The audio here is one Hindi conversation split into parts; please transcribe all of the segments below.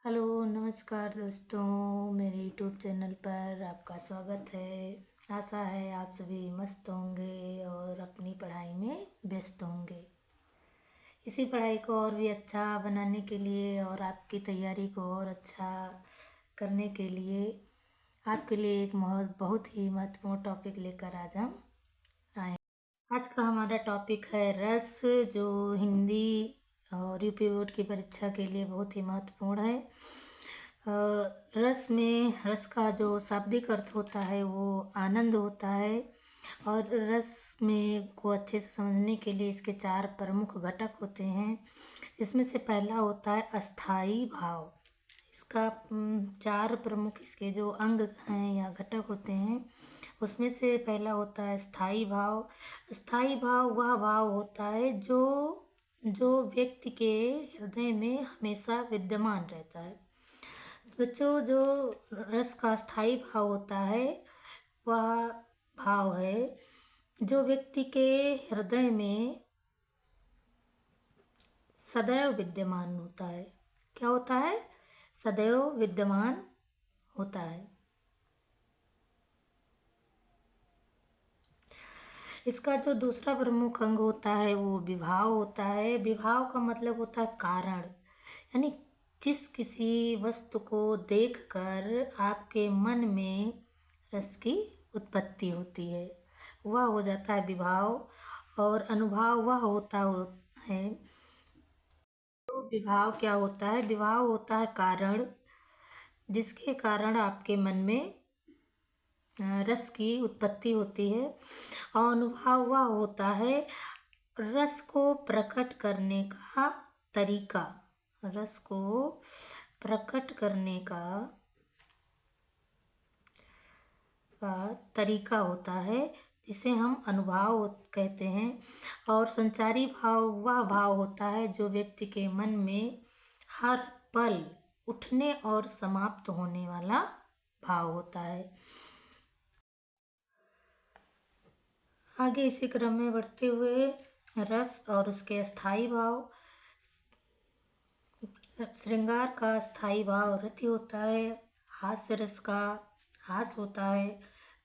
हेलो नमस्कार दोस्तों, मेरे यूट्यूब चैनल पर आपका स्वागत है। आशा है आप सभी मस्त होंगे और अपनी पढ़ाई में व्यस्त होंगे। इसी पढ़ाई को और भी अच्छा बनाने के लिए और आपकी तैयारी को और अच्छा करने के लिए आपके लिए एक बहुत ही महत्वपूर्ण टॉपिक लेकर आज हम आए। आज का हमारा टॉपिक है रस, जो हिंदी और यूपी बोर्ड की परीक्षा के लिए बहुत ही महत्वपूर्ण है। रस का जो शाब्दिक अर्थ होता है वो आनंद होता है। और रस में को अच्छे से समझने के लिए इसके 4 प्रमुख घटक होते हैं। इसमें से पहला होता है अस्थाई भाव। इसका 4 प्रमुख इसके जो अंग हैं या घटक होते हैं, उसमें से पहला होता है स्थाई भाव। स्थाई भाव वह भाव होता है जो व्यक्ति के हृदय में हमेशा विद्यमान रहता है। बच्चों, जो रस का स्थाई भाव होता है वह भाव है जो व्यक्ति के हृदय में सदैव विद्यमान होता है। क्या होता है? सदैव विद्यमान होता है। इसका जो दूसरा प्रमुख अंग होता है वो विभाव होता है। विभाव का मतलब होता है कारण, यानी जिस किसी वस्तु को देखकर आपके मन में रस की उत्पत्ति होती है वह हो जाता है विभाव। और अनुभाव वह होता है। तो विभाव क्या होता है? विभाव होता है कारण, जिसके कारण आपके मन में रस की उत्पत्ति होती है। और अनुभव वह होता है रस को प्रकट करने का तरीका। रस को प्रकट करने का तरीका होता है, जिसे हम अनुभाव कहते हैं। और संचारी भाव वह भाव होता है जो व्यक्ति के मन में हर पल उठने और समाप्त होने वाला भाव होता है। आगे इसी क्रम में बढ़ते हुए रस और उसके स्थायी भाव। श्रृंगार का स्थायी भाव रति होता है। हास्य रस का हास होता है।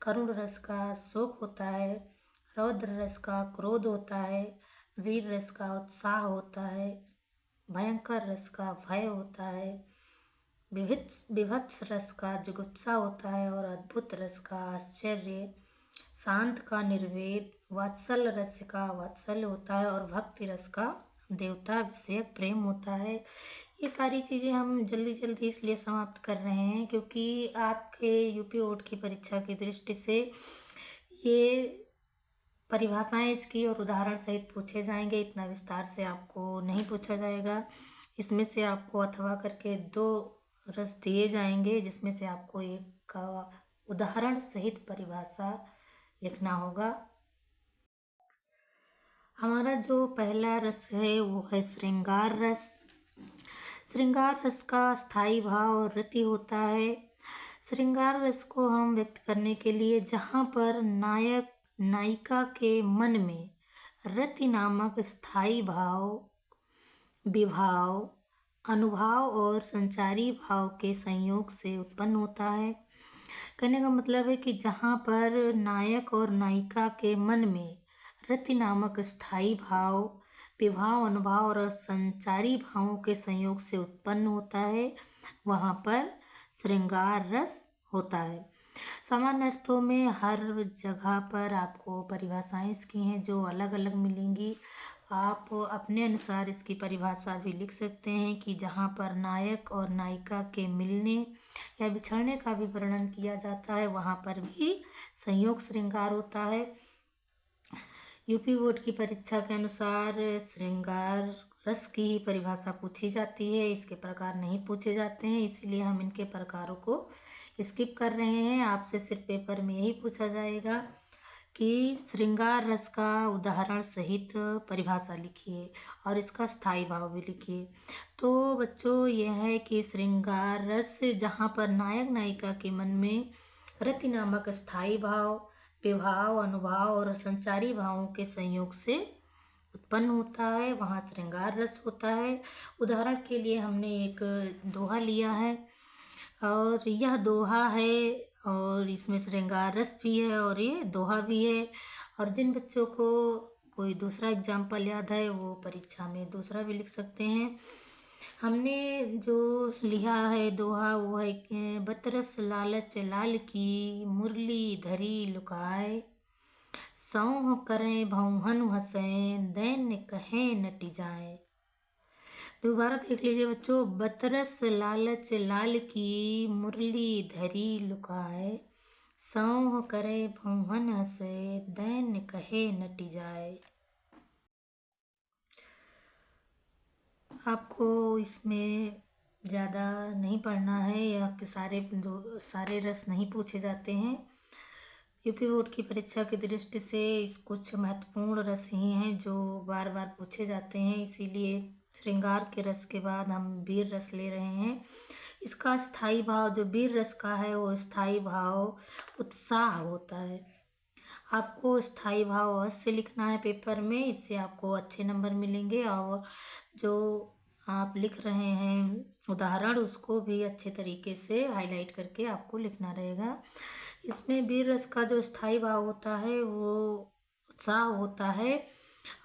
करुण रस का शोक होता है। रौद्र रस का क्रोध होता है। वीर रस का उत्साह होता है। भयंकर रस का भय होता है। विभत्स रस का जुगुप्सा होता है और अद्भुत रस का आश्चर्य। शांत का निर्वेद। वात्सल रस का वात्सल्य होता है और भक्ति रस का देवता विषयक प्रेम होता है। ये सारी चीज़ें हम जल्दी जल्दी इसलिए समाप्त कर रहे हैं क्योंकि आपके यूपी बोर्ड की परीक्षा की दृष्टि से ये परिभाषाएं इसकी और उदाहरण सहित पूछे जाएंगे। इतना विस्तार से आपको नहीं पूछा जाएगा। इसमें से आपको अथवा करके 2 रस दिए जाएंगे, जिसमें से आपको एक का उदाहरण सहित परिभाषा लिखना होगा। हमारा जो पहला रस है वो है श्रृंगार रस। श्रृंगार रस का स्थायी भाव रति होता है। श्रृंगार रस को हम व्यक्त करने के लिए जहाँ पर नायक नायिका के मन में रति नामक स्थायी भाव, विभाव, अनुभाव और संचारी भाव के संयोग से उत्पन्न होता है। कहने का मतलब है कि जहाँ पर नायक और नायिका के मन में रति नामक स्थायी भाव, विभाव, अनुभाव और संचारी भावों के संयोग से उत्पन्न होता है, वहाँ पर श्रृंगार रस होता है। सामान्य अर्थों में हर जगह पर आपको परिभाषाएं इसकी हैं जो अलग अलग मिलेंगी। आप अपने अनुसार इसकी परिभाषा भी लिख सकते हैं कि जहाँ पर नायक और नायिका के मिलने या बिछड़ने का भी वर्णन किया जाता है वहाँ पर भी संयोग श्रृंगार होता है। यूपी बोर्ड की परीक्षा के अनुसार श्रृंगार रस की ही परिभाषा पूछी जाती है, इसके प्रकार नहीं पूछे जाते हैं, इसलिए हम इनके प्रकारों को स्किप कर रहे हैं। आपसे सिर्फ पेपर में यही पूछा जाएगा कि श्रृंगार रस का उदाहरण सहित परिभाषा लिखिए और इसका स्थायी भाव भी लिखिए। तो बच्चों, यह है कि श्रृंगार रस जहाँ पर नायक नायिका के मन में रति नामक स्थायी भाव, विभाव, अनुभाव और संचारी भावों के संयोग से उत्पन्न होता है वहाँ श्रृंगार रस होता है। उदाहरण के लिए हमने एक दोहा लिया है और यह दोहा है और इसमें श्रृंगार रस भी है और ये दोहा भी है। और जिन बच्चों को कोई दूसरा एग्जाम्पल याद है वो परीक्षा में दूसरा भी लिख सकते हैं। हमने जो लिखा है दोहा वो है कि बतरस लालच लाल की मुरली धरी लुकाए, सौंह करें भौहन हंसें दैन्य कहें नटी जाए। दोबारा देख लीजिए बच्चों, बतरस लालच लाल की मुरली धरी लुकाए, सौंह करे भौहन हंसे दैन्य कहे नटी जाए। आपको इसमें ज़्यादा नहीं पढ़ना है या कि सारे रस नहीं पूछे जाते हैं। यूपी बोर्ड की परीक्षा की दृष्टि से कुछ महत्वपूर्ण रस ही हैं जो बार बार पूछे जाते हैं, इसीलिए श्रृंगार के रस के बाद हम वीर रस ले रहे हैं। इसका स्थायी भाव जो वीर रस का है वो स्थायी भाव उत्साह होता है। आपको स्थायी भाव अवश्य लिखना है पेपर में, इससे आपको अच्छे नंबर मिलेंगे। और जो आप लिख रहे हैं उदाहरण उसको भी अच्छे तरीके से हाईलाइट करके आपको लिखना रहेगा। इसमें वीर रस का जो स्थायी भाव होता है वो उत्साह होता है।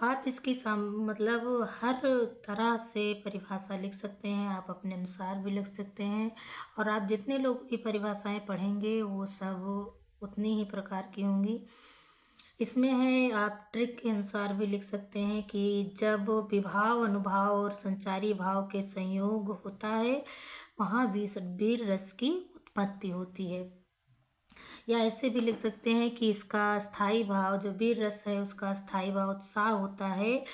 आप इसकी मतलब हर तरह से परिभाषा लिख सकते हैं, आप अपने अनुसार भी लिख सकते हैं। और आप जितने लोगों की परिभाषाएं पढ़ेंगे वो सब उतनी ही प्रकार की होंगी। इसमें है आप ट्रिक के अनुसार भी लिख सकते हैं कि जब विभाव अनुभाव और संचारी भाव के संयोग होता है वहाँ वीर रस की उत्पत्ति होती है। या ऐसे भी लिख सकते हैं कि इसका स्थायी भाव जो वीर रस है उसका स्थायी भाव उत्साह होता है,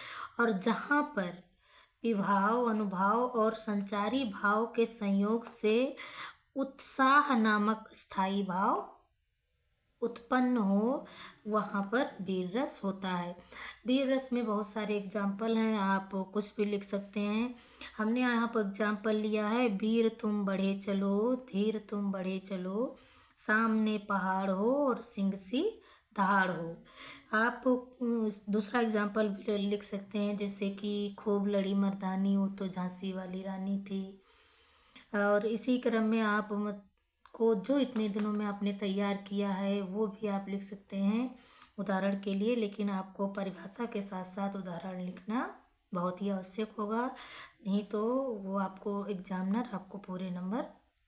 और जहाँ पर विभाव अनुभाव और संचारी भाव के संयोग से उत्साह नामक स्थायी भाव उत्पन्न हो वहाँ पर वीर रस होता है। वीर रस में बहुत सारे एग्जाम्पल हैं, आप कुछ भी लिख सकते हैं। हमने यहाँ पर एग्जाम्पल लिया है, वीर तुम बढ़े चलो धीर तुम बढ़े चलो, सामने पहाड़ हो और सिंह सी दहाड़ हो। आप दूसरा एग्जाम्पल भी लिख सकते हैं, जैसे कि खूब लड़ी मर्दानी वो तो झांसी वाली रानी थी। और इसी क्रम में आप को जो इतने दिनों में आपने तैयार किया है वो भी आप लिख सकते हैं उदाहरण के लिए। लेकिन आपको परिभाषा के साथ साथ उदाहरण लिखना बहुत ही आवश्यक होगा, नहीं तो वो आपको एग्जामिनर आपको पूरे नंबर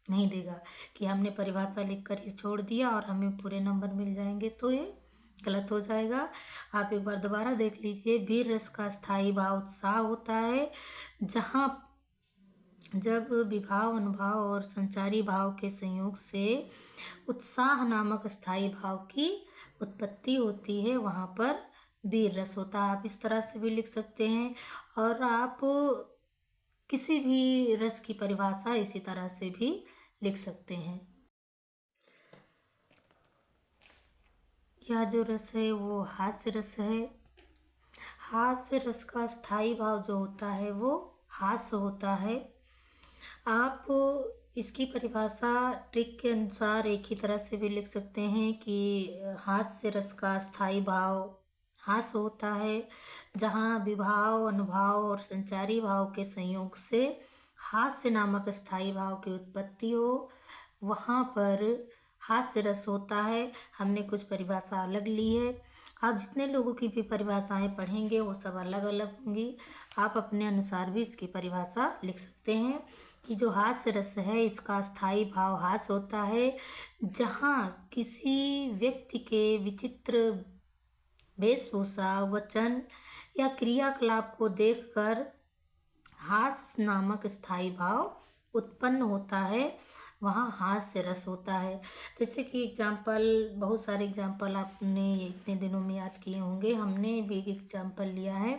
नहीं देगा कि हमने परिभाषा लिख कर ही छोड़ दिया और हमें पूरे नंबर मिल जाएंगे, तो ये गलत हो जाएगा। आप एक बार दोबारा देख लीजिए, वीर रस का स्थायी भाव उत्साह होता है जहाँ जब विभाव अनुभाव और संचारी भाव के संयोग से उत्साह नामक स्थायी भाव की उत्पत्ति होती है वहाँ पर वीर रस होता है। आप इस तरह से भी लिख सकते हैं और आप किसी भी रस की परिभाषा इसी तरह से भी लिख सकते हैं। यह जो रस है वो हास्य रस है। हास्य रस का स्थायी भाव जो होता है वो हास्य होता है। आप इसकी परिभाषा ट्रिक के अनुसार एक ही तरह से भी लिख सकते हैं कि हास्य रस का स्थायी भाव हास्य होता है जहाँ विभाव अनुभाव और संचारी भाव के संयोग से हास्य नामक स्थायी भाव की उत्पत्ति हो वहाँ पर हास्य रस होता है। हमने कुछ परिभाषा अलग ली है, आप जितने लोगों की भी परिभाषाएं पढ़ेंगे वो सब अलग अलग होंगी। आप अपने अनुसार भी इसकी परिभाषा लिख सकते हैं कि जो हास्य रस है इसका स्थायी भाव हास्य होता है जहाँ किसी व्यक्ति के विचित्र वेशभूषा वचन या क्रियाकलाप को देखकर हास्य नामक स्थायी भाव उत्पन्न होता है, वहाँ हास्य रस होता है। जैसे कि एग्जाम्पल बहुत सारे एग्जाम्पल आपने इतने दिनों में याद किए होंगे, हमने भी एक एग्जाम्पल लिया है,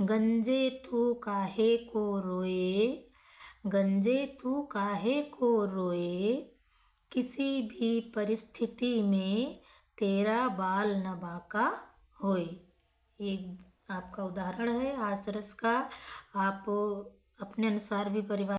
गंजे तू काहे को रोए, गंजे तू काहे को रोए, किसी भी परिस्थिति में तेरा बाल न बांका होए। ये आपका उदाहरण है हास्य रस का। आप अपने अनुसार भी परिभाषा